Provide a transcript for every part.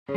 Good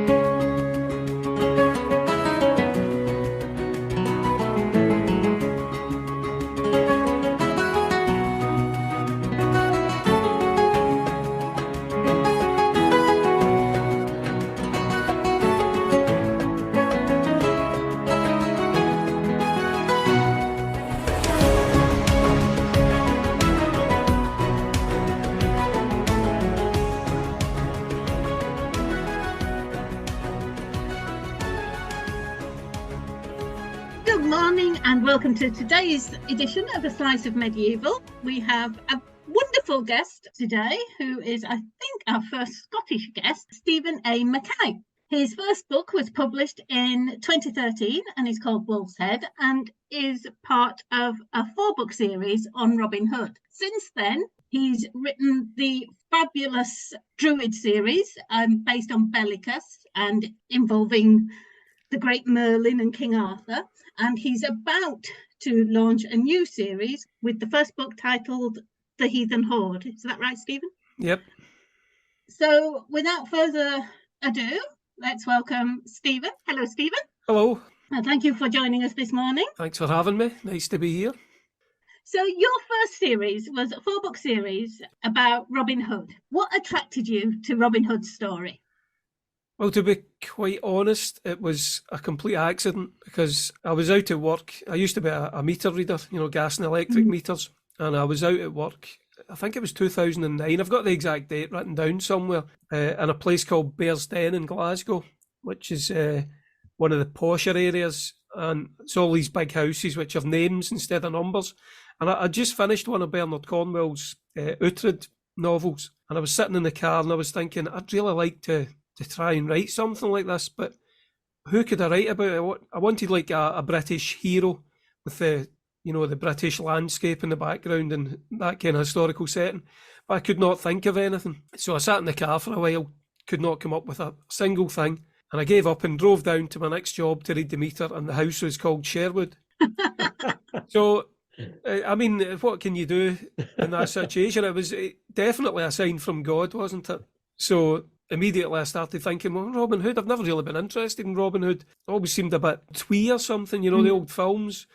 morning and welcome to today's edition of A Slice of Medieval. We have a wonderful guest today who is, I think, our first Scottish guest, Stephen A. McKay. His first book was published in 2013 and is called Wolf's Head and is part of a 4-book series on Robin Hood. Since then, he's written the fabulous Druid series based on Bellicus and involving the great Merlin and King Arthur. And he's about to launch a new series with the first book titled The Heathen Horde. Is that right, Stephen? Yep. So without further ado, let's welcome Stephen. Hello, Stephen. Hello. And thank you for joining us this morning. Thanks for having me. Nice to be here. So your first series was a 4-book series about Robin Hood. What attracted you to Robin Hood's story? Well, to be quite honest, it was a complete accident because I was out at work. I used to be a meter reader, gas and electric meters. And I was out at work, I think it was 2009. I've got the exact date written down somewhere, in a place called Bearsden in Glasgow, which is one of the posher areas. And it's all these big houses which have names instead of numbers. And I just finished one of Bernard Cornwell's Uhtred novels. And I was sitting in the car and I was thinking, I'd really like to try and write something like this, but who could I write about it? I wanted like a British hero with the British landscape in the background and that kind of historical setting, but I could not think of anything. So I sat in the car for a while, could not come up with a single thing, and I gave up and drove down to my next job to read the meter, and the house was called Sherwood. So, I mean, what can you do in that situation? It was definitely a sign from God, wasn't it? So immediately I started thinking, well, Robin Hood, I've never really been interested in Robin Hood. It always seemed a bit twee or something, the old films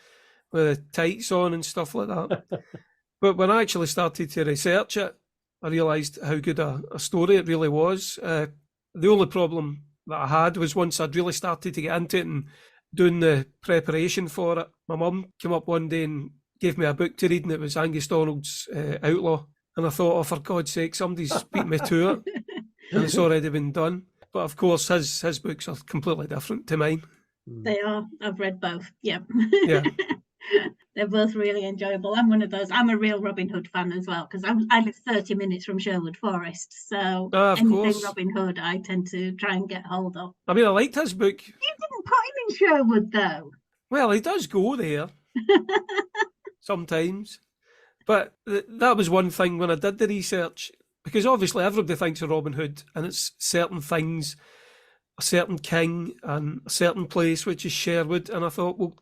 with the tights on and stuff like that. But when I actually started to research it, I realised how good a story it really was. The only problem that I had was once I'd really started to get into it and doing the preparation for it, my mum came up one day and gave me a book to read, and it was Angus Donald's Outlaw. And I thought, oh, for God's sake, somebody's beat me to it. And it's already been done. But of course, his books are completely different to mine. They are. I've read both. Yeah. Yeah. They're both really enjoyable. I'm one of those. I'm a real Robin Hood fan as well, because I live 30 minutes from Sherwood Forest. So anything course. Robin Hood, I tend to try and get hold of. I mean, I liked his book. You didn't put him in Sherwood, though. Well, he does go there sometimes. But that was one thing when I did the research, because obviously everybody thinks of Robin Hood and it's certain things, a certain king and a certain place, which is Sherwood. And I thought, well,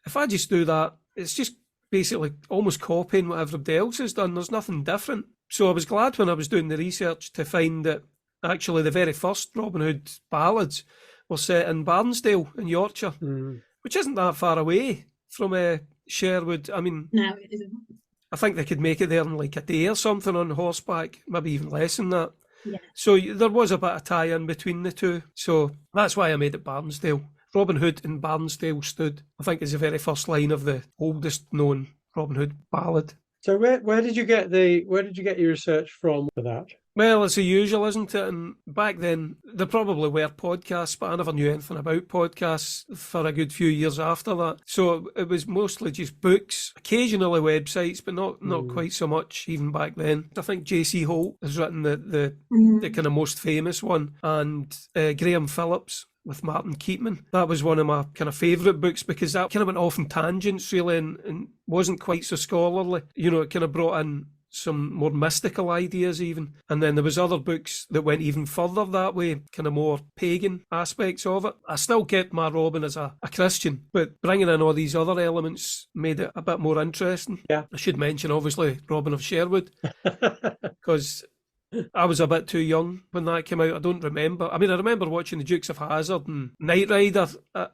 if I just do that, it's just basically almost copying what everybody else has done. There's nothing different. So I was glad when I was doing the research to find that actually the very first Robin Hood ballads were set in Barnsdale in Yorkshire, which isn't that far away from Sherwood. I mean, no, it isn't. I think they could make it there in like a day or something on horseback, maybe even less than that. Yeah. So there was a bit of tie-in between the two. So that's why I made it Barnsdale. Robin Hood in Barnsdale stood, I think, is the very first line of the oldest known Robin Hood ballad. So where did you get your research from for that? Well, it's the usual, isn't it? And back then, there probably were podcasts, but I never knew anything about podcasts for a good few years after that. So it was mostly just books, occasionally websites, but not quite so much even back then. I think J.C. Holt has written the kind of most famous one, and Graham Phillips with Martin Keatman. That was one of my kind of favourite books because that kind of went off in tangents really and wasn't quite so scholarly. It kind of brought in some more mystical ideas even. And then there was other books that went even further that way, kind of more pagan aspects of it. I still kept my Robin as a Christian, but bringing in all these other elements made it a bit more interesting. Yeah. I should mention, obviously, Robin of Sherwood, because I was a bit too young when that came out. I don't remember. I mean, I remember watching the Dukes of Hazzard and Knight Rider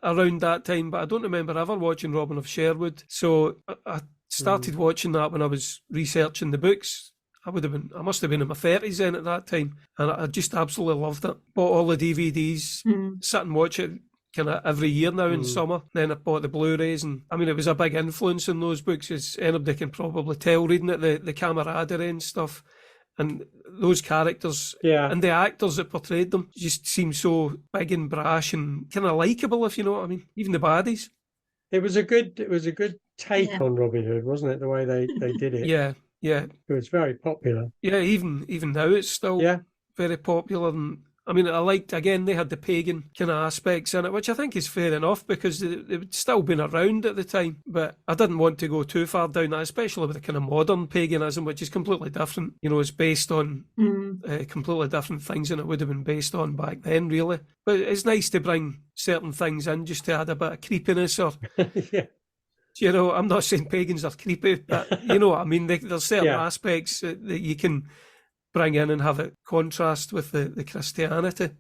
around that time, but I don't remember ever watching Robin of Sherwood. So I started watching that when I was researching the books. I must have been in my 30s then at that time, and I just absolutely loved it. Bought all the DVDs, sat and watch it kind of every year now in summer. Then I bought the Blu-rays, and I mean, it was a big influence in those books, as anybody can probably tell reading it, the camaraderie and stuff. And those characters and the actors that portrayed them just seemed so big and brash and kind of likeable, if you know what I mean. Even the baddies. It was a good take on Robin Hood, wasn't it? The way they did it. Yeah. It was very popular. Yeah, even now it's still very popular. And I mean, I liked, again, they had the pagan kind of aspects in it, which I think is fair enough because they'd still been around at the time. But I didn't want to go too far down that, especially with the kind of modern paganism, which is completely different. You know, it's based on completely different things than it would have been based on back then, really. But it's nice to bring certain things in just to add a bit of creepiness or... You know, I'm not saying pagans are creepy, but you know what I mean? There's certain aspects that you can bring in and have it contrast with the Christianity.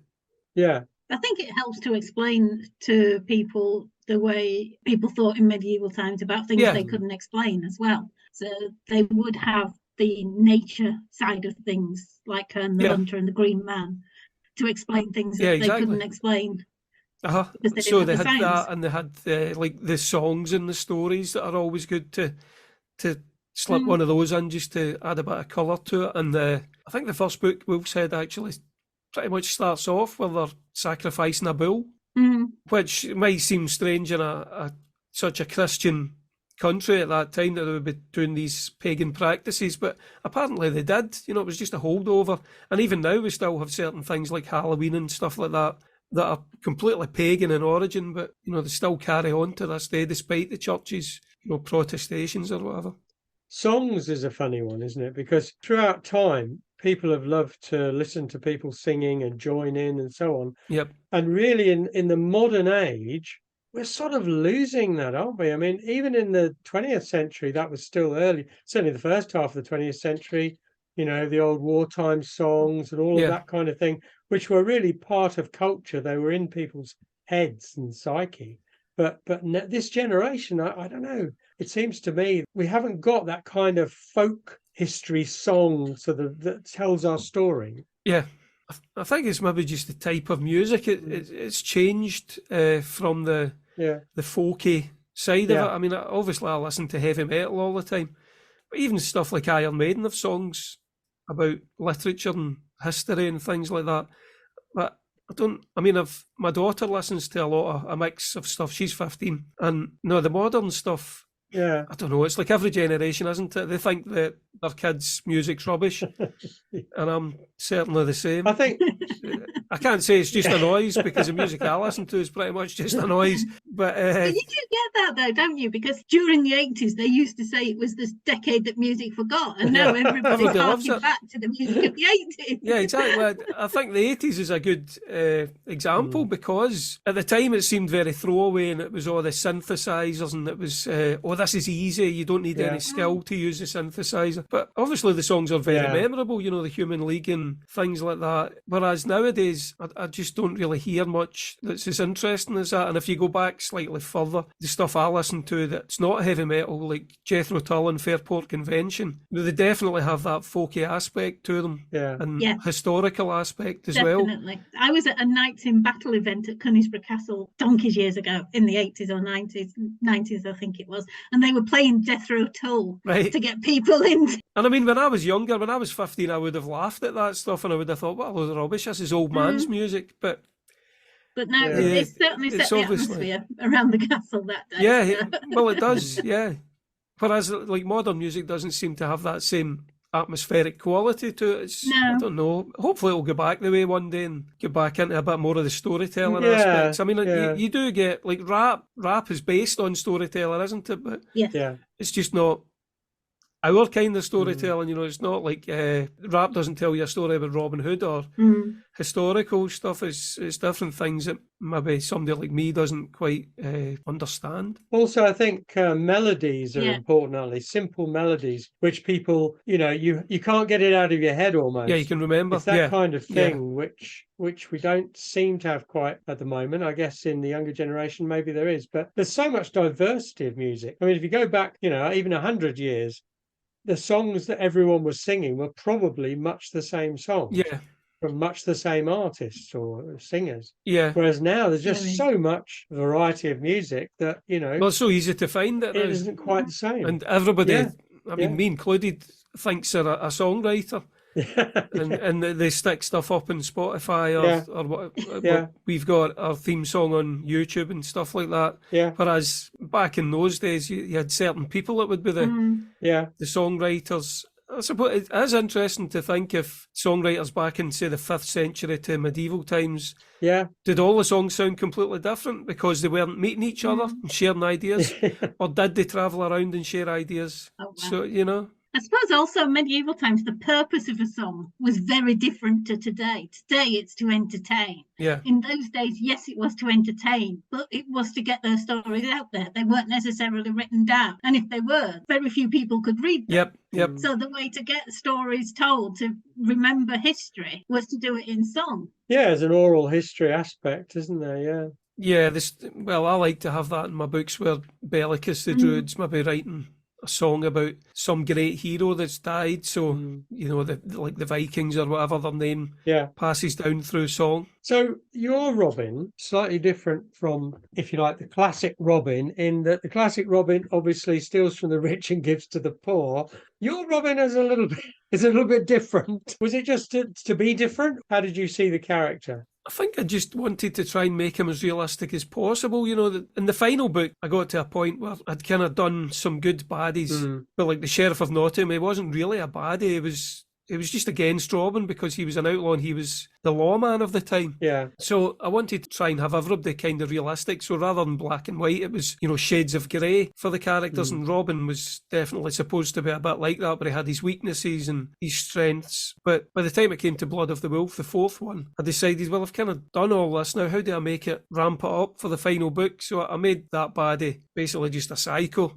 Yeah. I think it helps to explain to people the way people thought in medieval times about things they couldn't explain as well. So they would have the nature side of things, like the Hunter and the Green Man, to explain things that they couldn't explain. So they had that, and they had like the songs and the stories that are always good to slip one of those in just to add a bit of colour to it. And I think the first book, Wolf said, actually pretty much starts off with they're sacrificing a bull, which might seem strange in such a Christian country at that time that they would be doing these pagan practices, but apparently they did. You know, it was just a holdover. And even now we still have certain things like Halloween and stuff like that are completely pagan in origin, but you know, they still carry on to this day despite the church's, you know, protestations or whatever. Songs is a funny one, isn't it? Because throughout time, people have loved to listen to people singing and join in and so on. Yep. And really in the modern age, we're sort of losing that, aren't we? I mean, even in the 20th century, that was still early, certainly the first half of the 20th century, you know, the old wartime songs and all of that kind of thing, which were really part of culture. They were in people's heads and psyche. But this generation, I don't know. It seems to me we haven't got that kind of folk history song that tells our story. Yeah, I think it's maybe just the type of music. It's changed from the folky side of it. I mean, obviously I listen to heavy metal all the time, but even stuff like Iron Maiden have songs about literature and history and things like that. But my daughter listens to a mix of stuff. She's 15, and the modern stuff, I don't know, it's like every generation, isn't it? They think that their kids' music's rubbish, and I'm certainly the same. I think I can't say it's just a noise, because the music I listen to is pretty much just a noise. But you do get that though, don't you? Because during the 80s, they used to say it was this decade that music forgot, and now everybody loves harking it. back to the music of the 80s. Yeah, exactly. I think the 80s is a good example, because at the time it seemed very throwaway, and it was all the synthesizers, and it was, this is easy, you don't need any skill to use the synthesizer. But obviously the songs are very memorable, you know, the Human League and things like that. Whereas nowadays, I just don't really hear much that's as interesting as that. And if you go back slightly further, the stuff I listen to that's not heavy metal, like Jethro Tull and Fairport Convention, they definitely have that folky aspect to them, and historical aspect as well. Definitely. I was at a Knights in Battle event at Conisbrough Castle donkeys years ago, in the 80s or 90s I think it was, and they were playing Jethro Tull to get people in. And I mean, when I was younger, when I was 15, I would have laughed at that stuff, and I would have thought, well, the rubbish, this is old man's music. But now it certainly set the atmosphere around the castle that day. Yeah, well, it does, Whereas, like, modern music doesn't seem to have that same atmospheric quality to it. I don't know. Hopefully it'll go back the way one day and get back into a bit more of the storytelling aspects. I mean, you do get, like, rap is based on storytelling, isn't it? But it's just not our kind of storytelling. You know, it's not like rap doesn't tell you a story about Robin Hood or historical stuff. It's different things that maybe somebody like me doesn't quite understand. Also, I think melodies are important, aren't they? Simple melodies, which people, you know, you can't get it out of your head almost. Yeah, you can remember. It's that kind of thing which we don't seem to have quite at the moment. I guess in the younger generation, maybe there is, but there's so much diversity of music. I mean, if you go back, you know, even 100 years, the songs that everyone was singing were probably much the same songs. Yeah. From much the same artists or singers. Yeah. Whereas now there's just so much variety of music that, you know. Well, it's so easy to find it. It isn't quite the same. And everybody, I mean, me included, thinks they're a songwriter. And they stick stuff up on Spotify or what. We've got our theme song on YouTube and stuff like that. Whereas back in those days, you had certain people that would be the songwriters. I suppose it is interesting to think if songwriters back in, say, the 5th century to medieval times, did all the songs sound completely different because they weren't meeting each other and sharing ideas, or did they travel around and share ideas? Oh, wow. So, you know. I suppose also medieval times, the purpose of a song was very different to today. Today, it's to entertain. Yeah. In those days, yes, it was to entertain, but it was to get those stories out there. They weren't necessarily written down. And if they were, very few people could read them. Yep. So the way to get stories told, to remember history, was to do it in song. Yeah, there's an oral history aspect, isn't there? Yeah. Yeah, I like to have that in my books where Bellicus the Druid's maybe writing a song about some great hero that's died, so you know, like the Vikings or whatever their name passes down through song. So your Robin, slightly different from, if you like, the classic Robin, in that the classic Robin obviously steals from the rich and gives to the poor. Your Robin is a little bit different. Was it just to be different? How did you see the character? I think I just wanted to try and make him as realistic as possible. You know, in the final book, I got to a point where I'd kind of done some good baddies. But like the Sheriff of Nottingham, he wasn't really a baddie. It was just against Robin because he was an outlaw and he was the lawman of the time. Yeah. So I wanted to try and have everybody kind of realistic. So rather than black and white, it was, you know, shades of grey for the characters. And Robin was definitely supposed to be a bit like that, but he had his weaknesses and his strengths. But by the time it came to Blood of the Wolf, the 4th one, I decided, well, I've kind of done all this now. How do I make it ramp it up for the final book? So I made that baddie basically just a psycho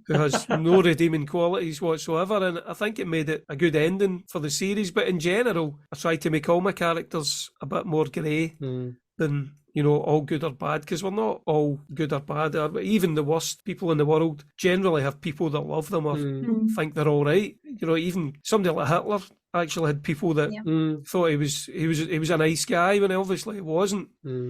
who has no redeeming qualities whatsoever. And I think it made it a good ending for the series. But in general, I tried to make all my characters a bit more grey than, you know, all good or bad, because we're not all good or bad. Even the worst people in the world generally have people that love them or think they're all right. You know, even somebody like Hitler actually had people that thought he was a nice guy when obviously he wasn't.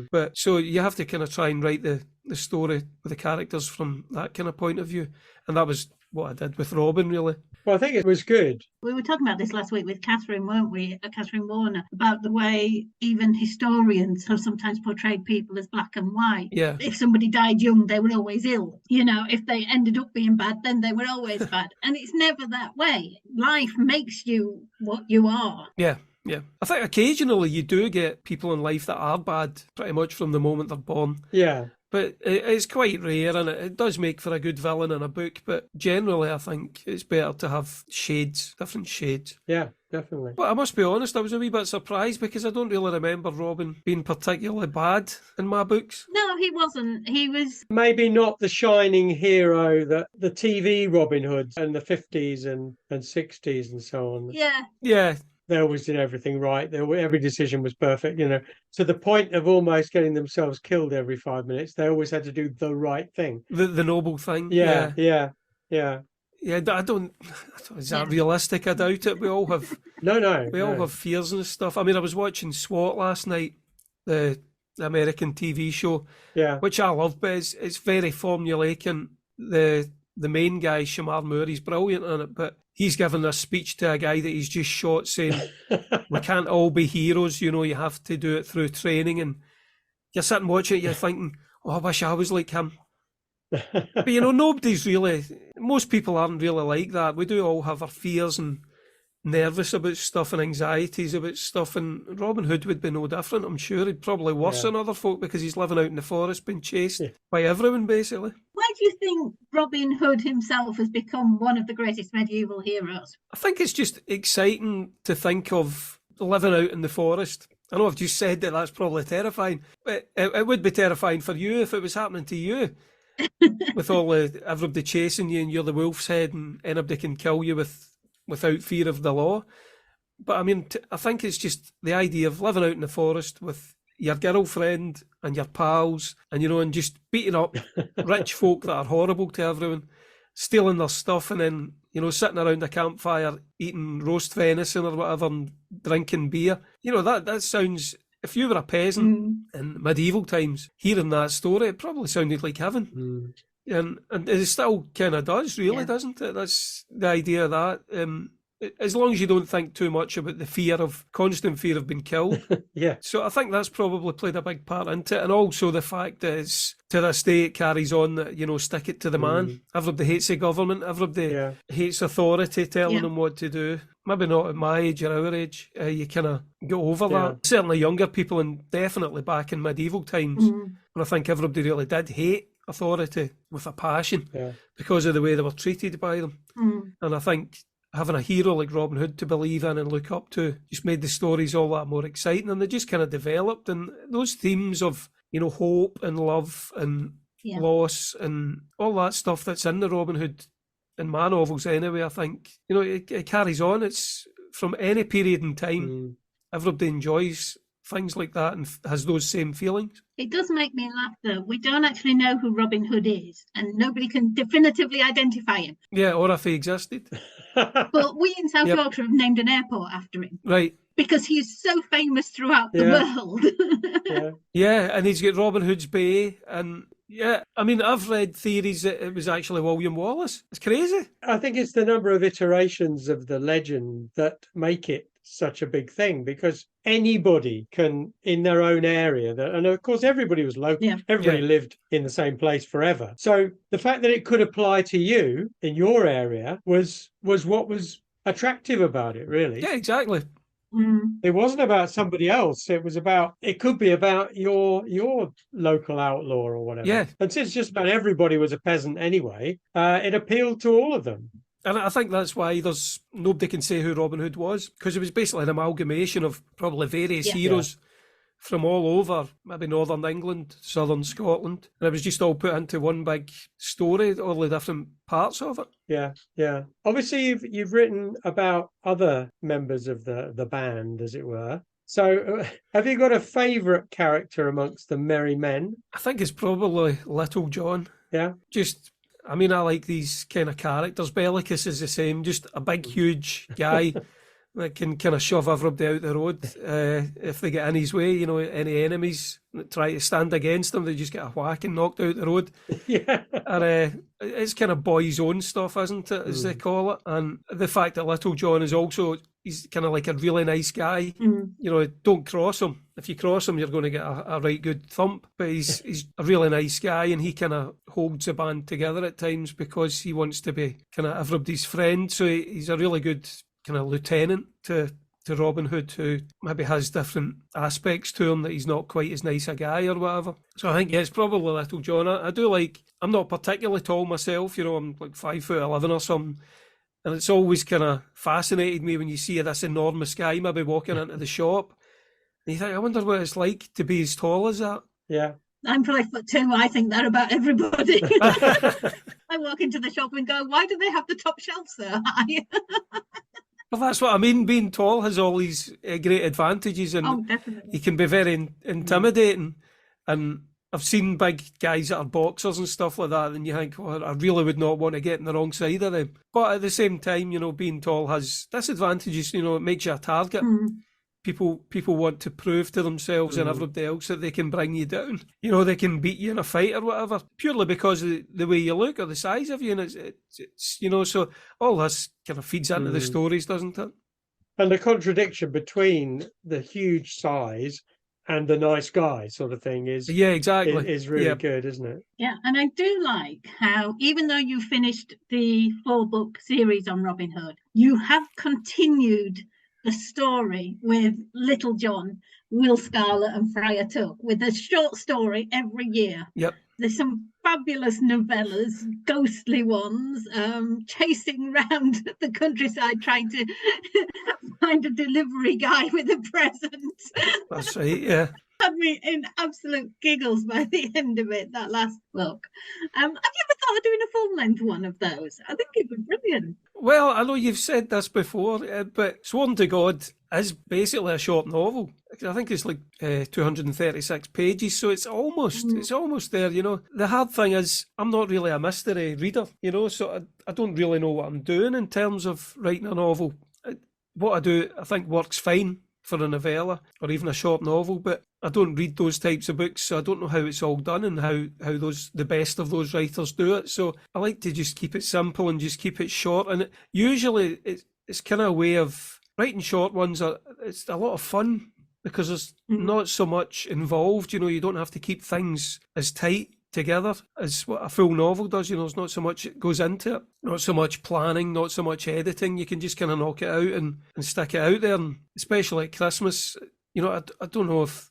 But so you have to kind of try and write the story with the characters from that kind of point of view, and that was what I did with Robin, really. Well, I think it was good. We were talking about this last week with Catherine, weren't we? Catherine Warner, about the way even historians have sometimes portrayed people as black and white. Yeah. If somebody died young, they were always ill. You know, if they ended up being bad, then they were always bad. And it's never that way. Life makes you what you are. Yeah. Yeah. I think occasionally you do get people in life that are bad pretty much from the moment they're born. Yeah. But it's quite rare, and it does make for a good villain in a book, but generally I think it's better to have shades, different shades. Yeah, definitely. But I must be honest, I was a wee bit surprised because I don't really remember Robin being particularly bad in my books. No, he wasn't. He was... Maybe not the shining hero that the TV Robin Hoods in the 50s and 60s and so on. Yeah. Yeah. They always did everything right. Every decision was perfect, you know, to the point of almost getting themselves killed every 5 minutes. They always had to do the right thing. The noble thing. Yeah. Yeah, I don't is that realistic? I doubt it. We all have... We all have fears and stuff. I mean, I was watching SWAT last night, the American TV show, which I love, but it's very formulaic, and the main guy, Shamar Moore, he's brilliant in it, but he's given a speech to a guy that he's just shot saying, we can't all be heroes, you know, you have to do it through training. And you're sitting watching it, you're thinking, oh, I wish I was like him. But, you know, most people aren't really like that. We do all have our fears and nervous about stuff and anxieties about stuff, and Robin Hood would be no different. I'm sure he'd probably worse than other folk because he's living out in the forest being chased by everyone, basically. why do you think Robin Hood himself has become one of the greatest medieval heroes? I think it's just exciting to think of living out in the forest. I know I've just said that that's probably terrifying, but it would be terrifying for you if it was happening to you. With everybody chasing you and you're the wolf's head and anybody can kill you without fear of the law. But I mean, I think it's just the idea of living out in the forest with your girlfriend and your pals and just beating up rich folk that are horrible to everyone, stealing their stuff and then, sitting around a campfire eating roast venison or whatever and drinking beer. That sounds, if you were a peasant in medieval times, hearing that story, it probably sounded like heaven. And it still kind of does, really, doesn't it? That's the idea of that. As long as you don't think too much about the constant fear of being killed. Yeah. So I think that's probably played a big part into it. And also the fact that to this day it carries on that, stick it to the man. Everybody hates the government. Everybody hates authority telling them what to do. Maybe not at my age or our age. You kind of get over that. Certainly younger people, and definitely back in medieval times, when I think everybody really did hate authority with a passion because of the way they were treated by them. And I think having a hero like Robin Hood to believe in and look up to just made the stories all that more exciting, and they just kind of developed. And those themes of, hope and love and loss and all that stuff that's in the Robin Hood and my novels anyway, I think, it carries on. It's from any period in time. Everybody enjoys things like that and has those same feelings. It does make me laugh, though. We don't actually know who Robin Hood is, and nobody can definitively identify him. Yeah, or if he existed. But we in South Yorkshire have named an airport after him. Right. Because he's so famous throughout the world. Yeah, and he's got Robin Hood's Bay, and I mean, I've read theories that it was actually William Wallace. It's crazy. I think it's the number of iterations of the legend that make it such a big thing, because anybody can, in their own area, and of course everybody was local, everybody lived in the same place forever. So the fact that it could apply to you in your area was what was attractive about it, really. Yeah, exactly. It wasn't about somebody else. It could be about your local outlaw or whatever. Yeah. And since just about everybody was a peasant anyway, it appealed to all of them. And I think that's why nobody can say who Robin Hood was, because it was basically an amalgamation of probably various heroes from all over, maybe northern England, southern Scotland, and it was just all put into one big story, all the different parts of it. Yeah. Obviously, you've written about other members of the band, as it were. So, have you got a favourite character amongst the merry men? I think it's probably Little John. Yeah. I mean, I like these kind of characters. Bellicus is the same, just a big, huge guy that can kind of shove everybody out the road if they get in his way. Any enemies that try to stand against him, they just get a whack and knocked out the road. And it's kind of boys' own stuff, isn't it, as they call it? And the fact that Little John he's kind of like a really nice guy. Don't cross him. If you cross him, you're going to get a right good thump. But he's a really nice guy, and he kind of holds the band together at times because he wants to be kind of everybody's friend. So he's a really good kind of lieutenant to Robin Hood, who maybe has different aspects to him, that he's not quite as nice a guy or whatever. So I think, it's probably Little John. I do like, I'm not particularly tall myself, I'm like 5'11" or something. And it's always kind of fascinated me when you see this enormous guy maybe walking into the shop. And you think, I wonder what it's like to be as tall as that. Yeah. I'm 5'2". I think that about everybody. I walk into the shop and go, why do they have the top shelf so high? Well, that's what I mean. Being tall has all these great advantages, and he can be very intimidating. And I've seen big guys that are boxers and stuff like that, and you think, well, I really would not want to get on the wrong side of them. But at the same time, being tall has disadvantages. It makes you a target. People want to prove to themselves and everybody else that they can bring you down. They can beat you in a fight or whatever, purely because of the way you look or the size of you. And it's so all this kind of feeds into the stories, doesn't it? And the contradiction between the huge size and the nice guy sort of thing is really good, isn't it? Yeah, and I do like how, even though you finished the 4-book series on Robin Hood, you have continued the story with Little John, Will Scarlet and Friar Tuck, with a short story every year. Yep. There's some fabulous novellas, ghostly ones, chasing round the countryside trying to find a delivery guy with a present. That's right, yeah. Had me in absolute giggles by the end of it, that last book. Have you ever thought of doing a full-length one of those? I think it would be brilliant. Well, I know you've said this before, but Sworn to God is basically a short novel. I think it's like 236 pages, so it's almost there, you know. The hard thing is I'm not really a mystery reader, you know, so I don't really know what I'm doing in terms of writing a novel. What I do, I think, works fine for a novella or even a short novel, but I don't read those types of books, so I don't know how it's all done and how the best of those writers do it. So I like to just keep it simple and just keep it short. And usually it's kind of a way of writing short ones. It's a lot of fun because there's not so much involved. You know, you don't have to keep things as tight together as what a full novel does. You know, there's not so much that goes into it, not so much planning, not so much editing. You can just kind of knock it out and stick it out there. And especially at Christmas, you know, I don't know if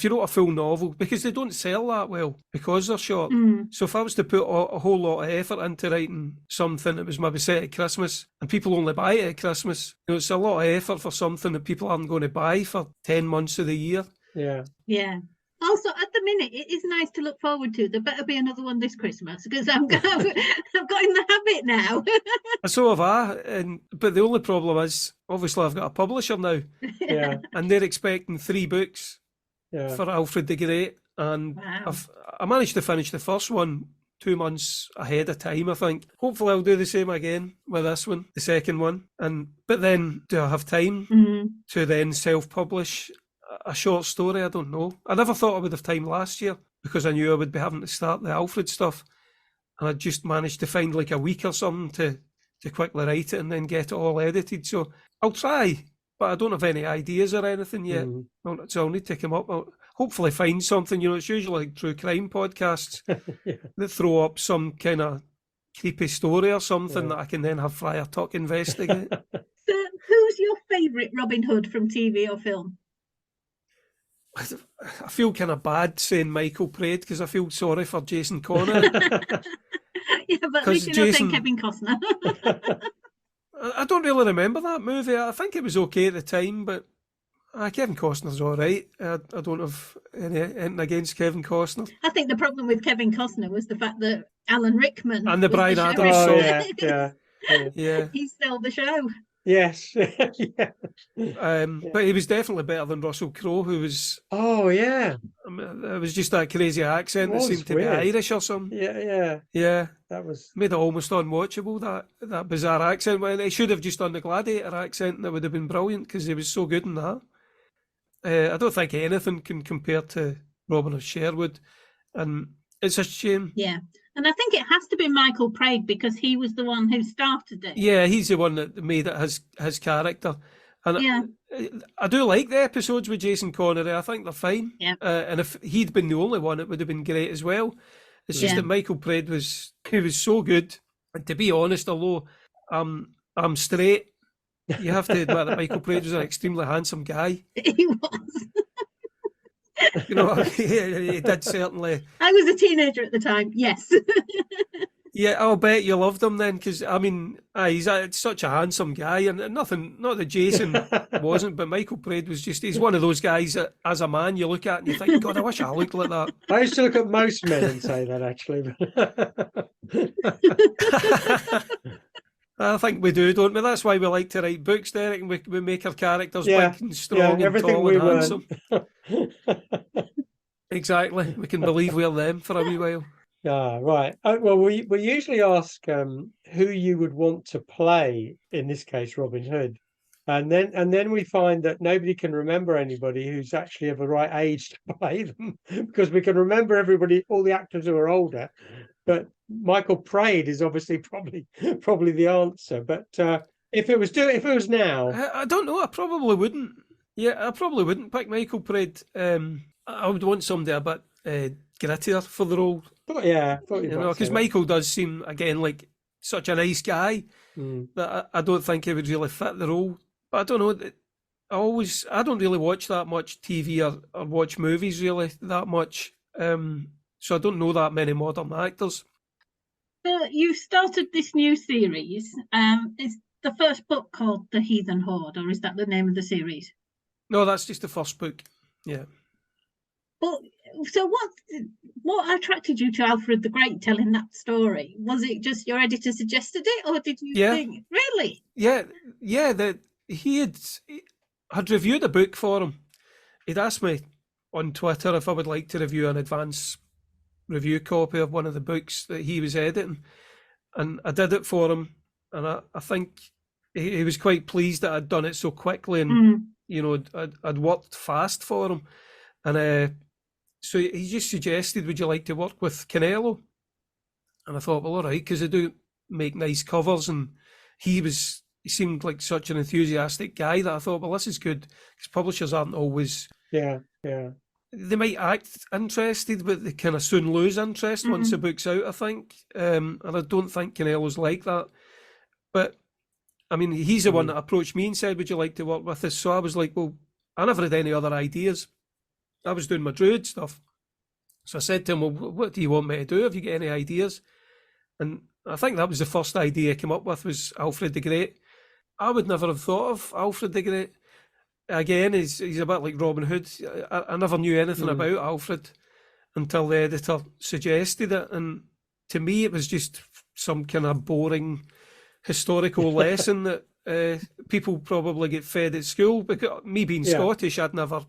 you wrote a full novel, because they don't sell that well because they're short. So if I was to put a whole lot of effort into writing something that was maybe set at Christmas and people only buy it at Christmas, you know, it's a lot of effort for something that people aren't going to buy for 10 months of the year. Yeah. Also, at the minute, it is nice to look forward to. There better be another one this Christmas because I've got in the habit now. So have I. But the only problem is, obviously, I've got a publisher now. Yeah. And they're expecting 3 books for Alfred the Great. And Wow. I managed to finish the first one 2 months ahead of time, I think. Hopefully I'll do the same again with this one, the second one. But then, do I have time to then self-publish a short story? I don't know. I never thought I would have time last year because I knew I would be having to start the Alfred stuff, and I just managed to find like a week or something to quickly write it and then get it all edited. So I'll try, but I don't have any ideas or anything yet. So I'll need to come up. I'll hopefully find something. You know, it's usually like true crime podcasts that throw up some kind of creepy story or something that I can then have Friar Tuck investigate. So, who's your favourite Robin Hood from TV or film? I feel kind of bad saying Michael Praed because I feel sorry for Jason Connery. Yeah, but at least you're not saying Kevin Costner. I don't really remember that movie. I think it was okay at the time, but Kevin Costner's all right. I don't have anything against Kevin Costner. I think the problem with Kevin Costner was the fact that Alan Rickman and the Bryan Adams song. Yeah. He stole the show. Yes. But he was definitely better than Russell Crowe, who was... Oh, yeah. I mean, it was just that crazy accent that seemed to be Irish or something. Yeah. That was... Made it almost unwatchable, that bizarre accent. Well, he should have just done the Gladiator accent and it would have been brilliant because he was so good in that. I don't think anything can compare to Robin of Sherwood. And it's a shame. Yeah. And I think it has to be Michael Praed because he was the one who started it. Yeah, he's the one that made it his character. And I do like the episodes with Jason Connery. I think they're fine. Yeah. And if he'd been the only one, it would have been great as well. It's just that Michael Praed was so good. And to be honest, although I'm straight, you have to admit that Michael Praed was an extremely handsome guy. He was. You know, he did certainly. I was a teenager at the time, yes. Yeah, I'll bet you loved him then, because, I mean, he's such a handsome guy, and not that Jason wasn't, but Michael Praed was he's one of those guys that, as a man, you look at and you think, God, I wish I looked like that. I used to look at most men and say that, actually. I think we do, don't we? That's why we like to write books, Derek, and we make our characters big and strong and tall and handsome. Exactly. We can believe we're them for a wee while. Right. Well, we usually ask who you would want to play, in this case, Robin Hood. And then we find that nobody can remember anybody who's actually of the right age to play them, because we can remember everybody, all the actors who are older. But Michael Praed is obviously probably the answer. But if it was now, I don't know. I probably wouldn't. Yeah, I probably wouldn't pick Michael Praed. I would want somebody a bit grittier for the role. Because Michael does seem again like such a nice guy that I don't think he would really fit the role. But I don't know. I don't really watch that much TV or watch movies really that much. So I don't know that many modern actors. So you started this new series. Is the first book called The Heathen Horde, or is that the name of the series? No, that's just the first book. Yeah. But so what attracted you to Alfred the Great telling that story? Was it just your editor suggested it, or did you Yeah. think, really? Yeah. That he had reviewed a book for him. He'd asked me on Twitter if I would like to review an advance review copy of one of the books that he was editing, and I did it for him, and I think he was quite pleased that I'd done it so quickly, and I'd worked fast for him, and so he just suggested, would you like to work with Connelly? And I thought, well, all right, because they do make nice covers, and he seemed like such an enthusiastic guy that I thought, well, this is good, because publishers aren't always... Yeah. They might act interested, but they kind of soon lose interest once the book's out, I think. And I don't think Connelly's like that. But, I mean, he's the one that approached me and said, would you like to work with us? So I was like, well, I never had any other ideas. I was doing my Druid stuff. So I said to him, well, what do you want me to do? Have you got any ideas? And I think that was the first idea I came up with, was Alfred the Great. I would never have thought of Alfred the Great. Again, he's a bit like Robin Hood. I never knew anything about Alfred until the editor suggested it. And to me, it was just some kind of boring historical lesson that people probably get fed at school. Because me being Scottish, I'd never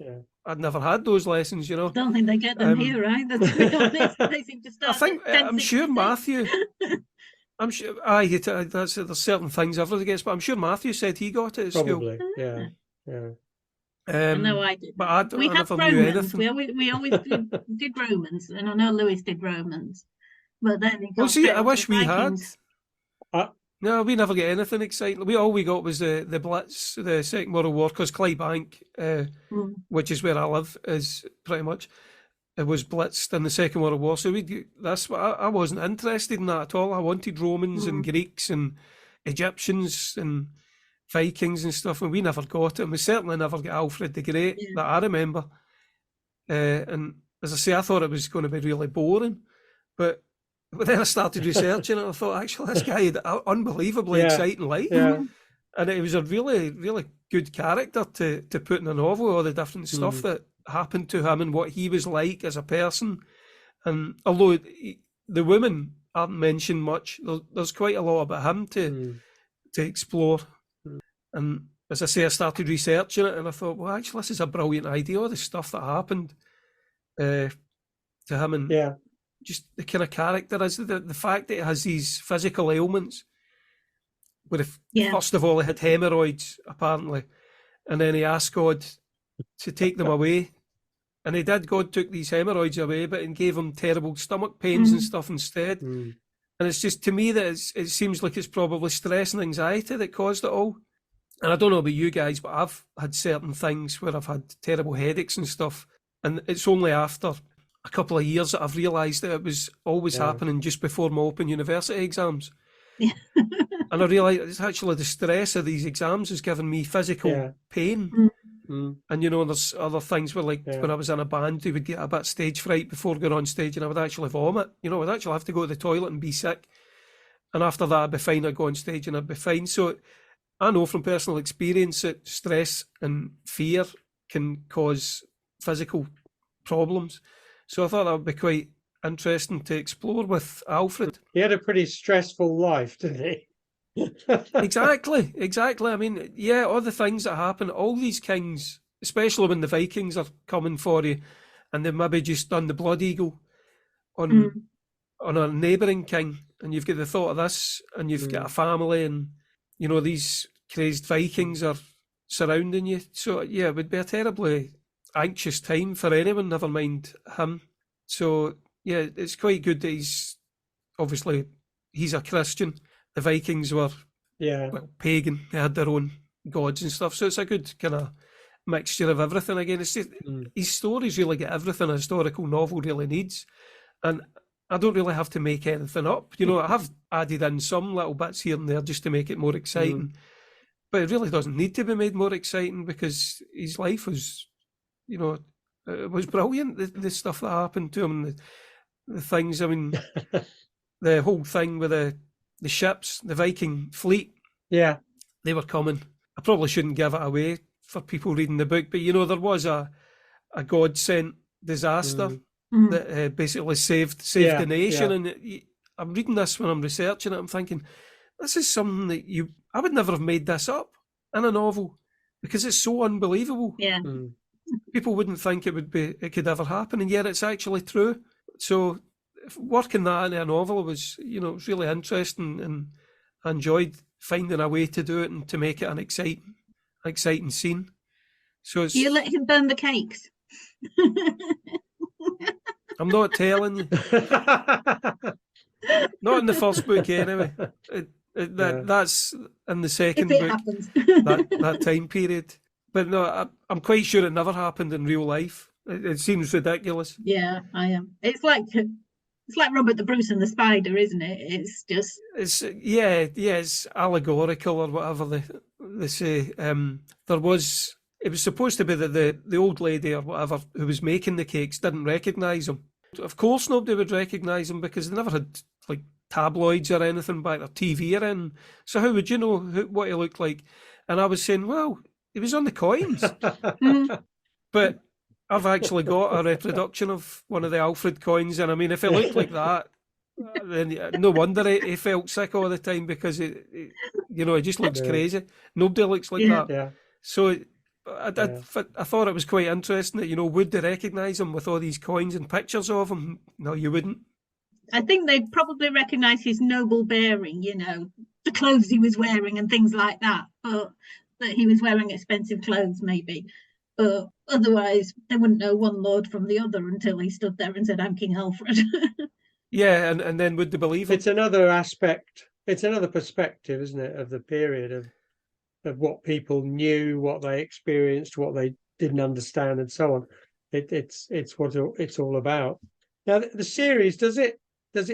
had those lessons, you know. I don't think they get them here either, to be honest. They seem to start. I'm sure Matthew. I'm sure. There's certain things everybody gets, but I'm sure Matthew said he got it at Probably. school. Yeah. No, I didn't. But we I had never knew Romans. anything. We always did Romans, and I know Lewis did Romans. But then he Well, got see, straight I on wish to we had. Vikings. No, we never get anything exciting. All we got was the Blitz, the Second World War, because Clydebank, which is where I live, is pretty much, it was blitzed in the Second World War. So that's what I wasn't interested in that at all. I wanted Romans and Greeks and Egyptians and Vikings and stuff, and we never got it. And we certainly never got Alfred the Great that I remember. And as I say, I thought it was going to be really boring, but then I started researching it. I thought, actually, this guy had an unbelievably exciting life, and it was a really, really good character to put in a novel. All the different stuff that happened to him and what he was like as a person. And although the women aren't mentioned much, there's quite a lot about him to explore. And as I say, I started researching it, and I thought, well, actually, this is a brilliant idea. All the stuff that happened to him, and just the kind of character is the fact that it has these physical ailments. Where first of all, he had hemorrhoids apparently, and then he asked God to take them away, and he did. God took these hemorrhoids away, but and gave him terrible stomach pains and stuff instead. And it's just, to me, that it seems like it's probably stress and anxiety that caused it all. And I don't know about you guys, but I've had certain things where I've had terrible headaches and stuff, and it's only after a couple of years that I've realised that it was always happening just before my Open University exams. And I realised it's actually the stress of these exams has given me physical pain. And there's other things where, like when I was in a band, we would get a bit stage fright before going on stage, and I would actually vomit. I would actually have to go to the toilet and be sick. And after that, I'd be fine. I'd go on stage and I'd be fine. So I know from personal experience that stress and fear can cause physical problems. So I thought that would be quite interesting to explore with Alfred. He had a pretty stressful life, didn't he? Exactly. I mean, all the things that happen, all these kings, especially when the Vikings are coming for you, and they've maybe just done the Blood Eagle on a neighbouring king, and you've got the thought of this, and you've got a family, and these crazed Vikings are surrounding you. So it would be a terribly anxious time for anyone, never mind him. So it's quite good that he's a Christian. The Vikings were pagan. They had their own gods and stuff. So it's a good kind of mixture of everything. Again, it's just, his stories really get everything a historical novel really needs. And I don't really have to make anything up. I have added in some little bits here and there just to make it more exciting. But it really doesn't need to be made more exciting, because his life was, it was brilliant, the stuff that happened to him. the things. I mean, the whole thing with the ships, the Viking fleet, Yeah. they were coming. I probably shouldn't give it away for people reading the book, but there was a God sent disaster that basically saved the nation. Yeah. And I'm reading this when I'm researching it. I'm thinking, this is something that I would never have made this up in a novel because it's so unbelievable. Yeah. People wouldn't think it could ever happen, and yet it's actually true. So working that in a novel was, it was really interesting, and I enjoyed finding a way to do it and to make it an exciting scene. So you let him burn the cakes. I'm not telling you. Not in the first book, anyway. That's in the second book. Happens. that time period. But no, I'm quite sure it never happened in real life. It seems ridiculous. Yeah, I am. It's like Robert the Bruce and the Spider, isn't it? It's just. It's allegorical or whatever they say. It was supposed to be that the old lady or whatever who was making the cakes didn't recognise him. Of course, nobody would recognise him because they never had like tabloids or anything back there, TV or anything. So how would you know what he looked like? And I was saying, well, he was on the coins. But I've actually got a reproduction of one of the Alfred coins, and I mean, if he looked like that, then no wonder he felt sick all the time because he just looks crazy. Nobody looks like that. Yeah. So I thought it was quite interesting that, would they recognise him with all these coins and pictures of him? No, you wouldn't. I think they'd probably recognise his noble bearing, the clothes he was wearing and things like that, but that he was wearing expensive clothes maybe. But otherwise, they wouldn't know one lord from the other until he stood there and said, "I'm King Alfred." Yeah, and then would they believe him? It's another aspect. It's another perspective, isn't it, of the period of what people knew, what they experienced, what they didn't understand, and so on. It's what it's all about. Now, the series, does it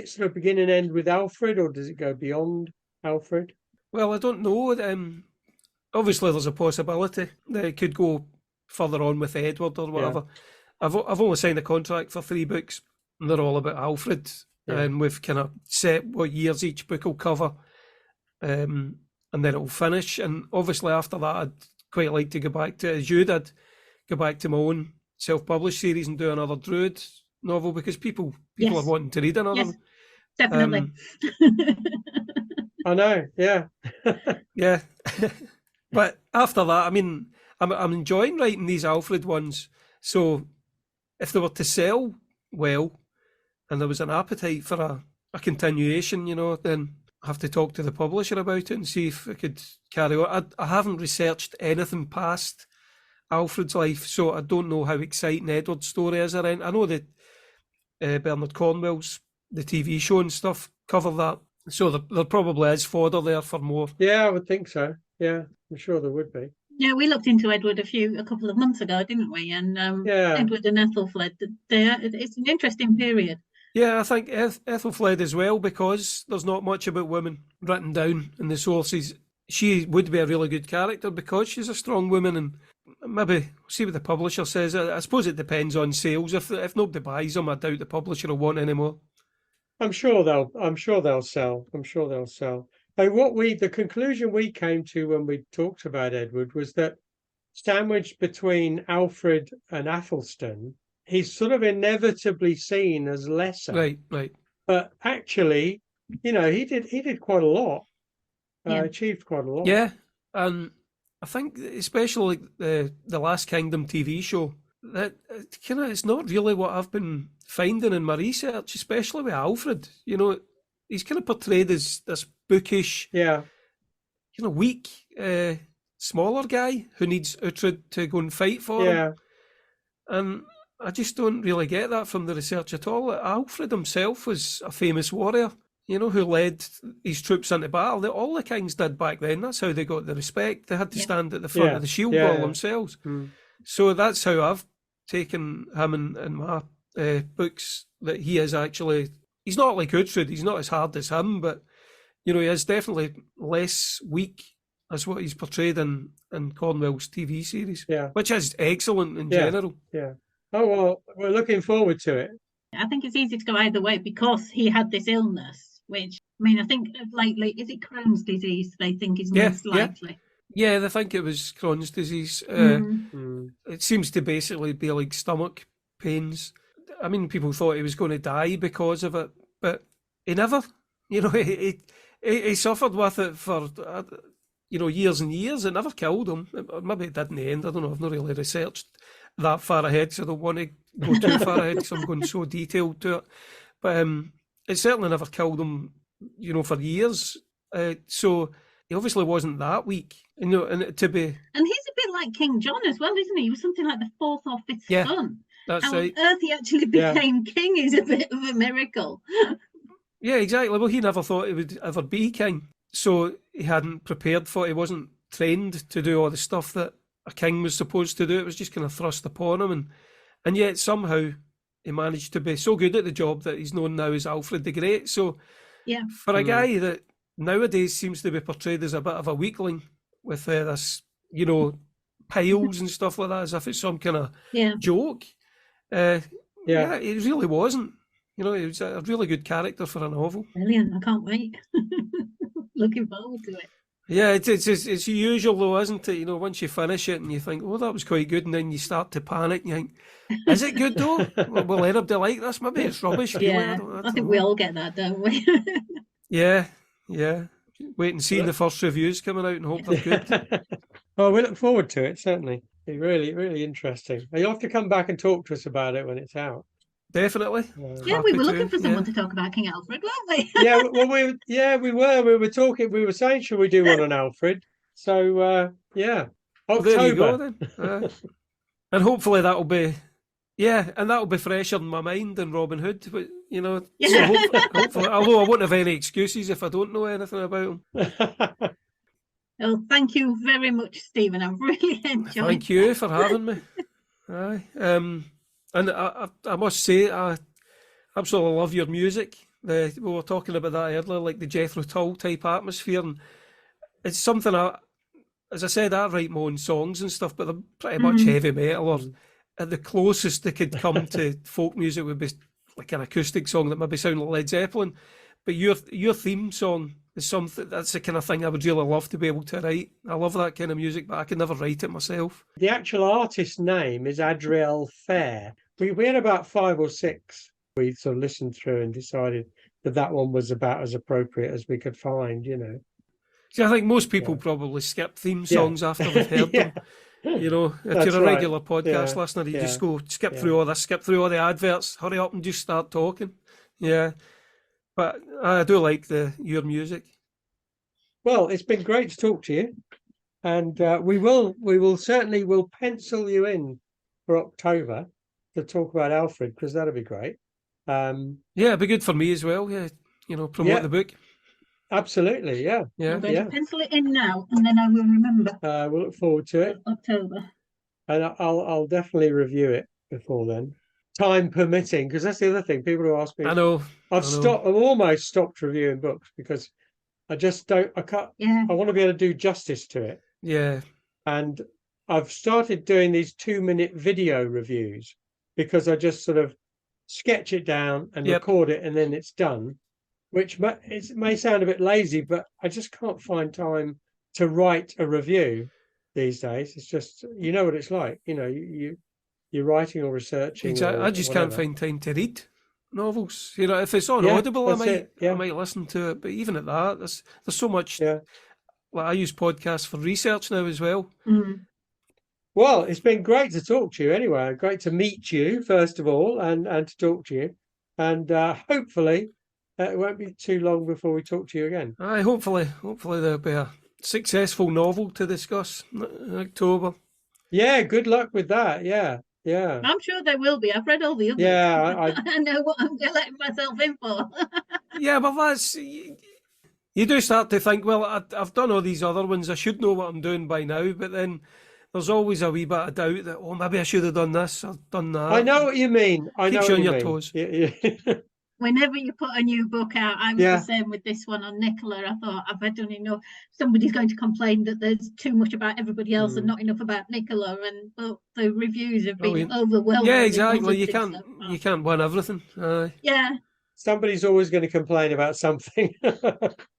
sort of begin and end with Alfred, or does it go beyond Alfred? Well, I don't know. Obviously, there's a possibility that it could go further on with Edward or whatever. Yeah. I've only signed a contract for 3 books, and they're all about Alfred, and we've kind of set what years each book will cover, and then it'll finish. And obviously, after that, I'd quite like to go back to, as you did, go back to my own self-published series and do another Druid novel because people are wanting to read another one. Definitely. I know, yeah. Yeah. But after that, I mean, I'm enjoying writing these Alfred ones. So if they were to sell well and there was an appetite for a continuation, then I have to talk to the publisher about it and see if I could carry on. I haven't researched anything past Alfred's life, so I don't know how exciting Edward's story is. I know that Bernard Cornwell's, the TV show and stuff, cover that. So there probably is fodder there for more. Yeah, I would think so. Yeah, I'm sure there would be. Yeah, we looked into Edward a couple of months ago, didn't we? And Edward and Ethelfled, it's an interesting period. Yeah, I think Ethelfled as well, because there's not much about women written down in the sources. She would be a really good character because she's a strong woman, and maybe see what the publisher says. I suppose it depends on sales. If nobody buys them, I doubt the publisher will want any more. I'm sure they'll sell. The conclusion we came to when we talked about Edward was that sandwiched between Alfred and Athelstan, he's sort of inevitably seen as lesser. Right. But actually, he did quite a lot. Achieved quite a lot. Yeah, and I think especially the Last Kingdom TV show, that it's not really what I've been finding in my research, especially with Alfred. He's kind of portrayed as this bookish, weak, smaller guy who needs Uhtred to go and fight for him. And I just don't really get that from the research at all. Alfred himself was a famous warrior, who led his troops into battle. All the kings did back then. That's how they got the respect. They had to stand at the front of the shield wall themselves. So that's how I've taken him in my books, that he is actually, he's not like Uhtred, he's not as hard as him, but he is definitely less weak as what he's portrayed in Cornwell's TV series, which is excellent in general. Yeah. Oh, well, we're looking forward to it. I think it's easy to go either way because he had this illness, which, I mean, I think lately, is it Crohn's disease they think is most likely? Yeah, they think it was Crohn's disease. It seems to basically be like stomach pains. I mean, people thought he was going to die because of it, but he never. You know, he suffered with it for, years and years. It never killed him. Maybe it didn't end. I don't know. I've not really researched that far ahead, so I don't want to go too far ahead because I'm going so detailed to it. But it certainly never killed him, for years. So he obviously wasn't that weak. And to be... And he's a bit like King John as well, isn't he? He was something like the fourth or fifth son. That's How right. on earth he actually became king is a bit of a miracle. Yeah, exactly. Well, he never thought he would ever be king. So he hadn't prepared for it. He wasn't trained to do all the stuff that a king was supposed to do. It was just kind of thrust upon him. And yet somehow he managed to be so good at the job that he's known now as Alfred the Great. So for a guy that nowadays seems to be portrayed as a bit of a weakling with this, piles and stuff like that, as if it's some kind of joke. It really wasn't. He was a really good character for a novel. Brilliant. I can't wait. Looking forward to it. Yeah, it's usual though, isn't it? Once you finish it and you think, oh, that was quite good, and then you start to panic and you think, is it good though? Will anybody like this? Maybe it's rubbish. Yeah, I think we all get that, don't we? Yeah. Wait and see the first reviews coming out and hope they're good. Well, we look forward to it, certainly. It's really, really interesting. You'll have to come back and talk to us about it when it's out. Definitely. Yeah, we were looking for someone to talk about King Alfred, weren't we? we were. We were talking. We were saying, should we do one on Alfred? So, October. Well, there you go then. And hopefully that'll be, and that'll be fresher in my mind than Robin Hood. But, so hopefully, although I won't have any excuses if I don't know anything about him. Well, thank you very much, Stephen. I've really enjoyed. Thank you for having me. Aye. And I must say, I absolutely love your music. We were talking about that earlier, like the Jethro Tull type atmosphere. And it's something as I said, I write my own songs and stuff, but they're pretty much heavy metal. Or at the closest they could come to folk music would be like an acoustic song that maybe sound like Led Zeppelin. But your theme song is something, that's the kind of thing I would really love to be able to write. I love that kind of music, but I could never write it myself. The actual artist's name is Adriel Fair. We had about 5 or 6 we sort of listened through and decided that one was about as appropriate as we could find, See, I think most people probably skip theme songs after they've heard them. If you're a regular podcast listener, you just go skip through all this, skip through all the adverts, hurry up and just start talking. Yeah. But I do like your music. Well, it's been great to talk to you. And we will certainly pencil you in for October to talk about Alfred, because that'll be great. It'd be good for me as well. Promote the book. Absolutely, yeah. I'm going to pencil it in now, and then I will remember. We'll look forward to it. October. And I'll definitely review it before then, time permitting, because that's the other thing. People who ask me, I know. I've almost stopped reviewing books because I can't. Yeah. I want to be able to do justice to it. Yeah. And I've started doing these 2-minute video reviews because I just sort of sketch it down and record it, and then it's done. Which may sound a bit lazy, but I just can't find time to write a review these days. It's just, what it's like. You're writing or researching. Exactly. I just can't find time to read novels. If it's on Audible, I might listen to it. But even at that, there's so much. Yeah. Like I use podcasts for research now as well. Mm. Well, it's been great to talk to you anyway. Great to meet you, first of all, and to talk to you. And hopefully it won't be too long before we talk to you again. Aye, hopefully there'll be a successful novel to discuss in October. Yeah, good luck with that. Yeah. I'm sure there will be. I've read all the others. Yeah, I know what I'm letting myself in for. Yeah, but that's... You do start to think, well, I've done all these other ones. I should know what I'm doing by now. But then there's always a wee bit of doubt that, maybe I should have done this or done that. I know what you mean. Keeps you on your toes. Yeah. Whenever you put a new book out, I was Yeah. the same with this one on Nicola. I thought, have I done enough? Somebody's going to complain that there's too much about everybody else and not enough about Nicola. And well, the reviews have been overwhelming. Yeah, exactly. You So can't win everything. yeah. Somebody's always going to complain about something.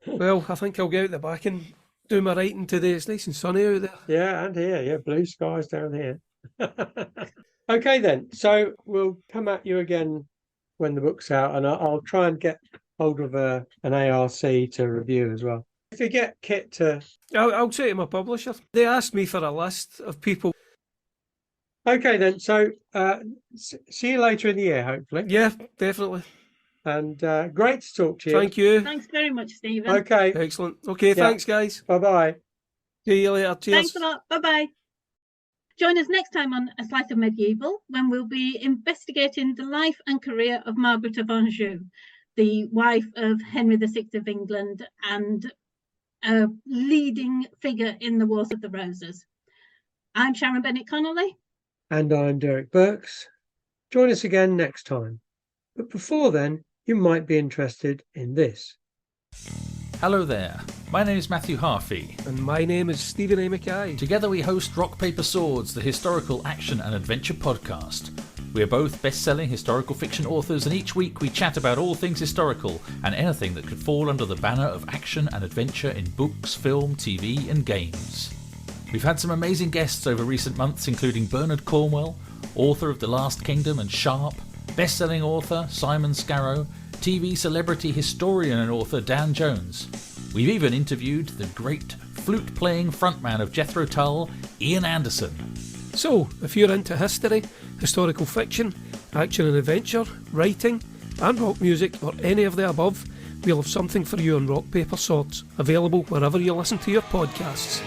Well, I think I'll go out the back and do my writing today. It's nice and sunny out there. Yeah, and here, yeah, blue skies down here. Okay, then. So we'll come at you again when the book's out, and I'll try and get hold of an ARC to review as well. If you get Kit to... I'll say to my publisher. They asked me for a list of people. Okay, then. So see you later in the year, hopefully. Yeah, definitely. And great to talk to you. Thank you. Thanks very much, Stephen. Okay. Excellent. Okay, thanks, guys. Bye-bye. See you later. Cheers. Thanks a lot. Bye-bye. Join us next time on A Slice of Medieval, when we'll be investigating the life and career of Margaret of Anjou, the wife of Henry VI of England and a leading figure in the Wars of the Roses. I'm Sharon Bennett Connolly. And I'm Derek Birks. Join us again next time. But before then, you might be interested in this. Hello there, my name is Matthew Harfey. And my name is Stephen A. McKay. Together we host Rock Paper Swords, the historical action and adventure podcast. We are both best-selling historical fiction authors, and each week we chat about all things historical and anything that could fall under the banner of action and adventure in books, film, TV and games. We've had some amazing guests over recent months, including Bernard Cornwell, author of The Last Kingdom and Sharp, best-selling author Simon Scarrow, TV celebrity historian and author Dan Jones. We've even interviewed the great flute-playing frontman of Jethro Tull, Ian Anderson. So, if you're into history, historical fiction, action and adventure, writing, and rock music, or any of the above, we'll have something for you on Rock Paper Swords, available wherever you listen to your podcasts.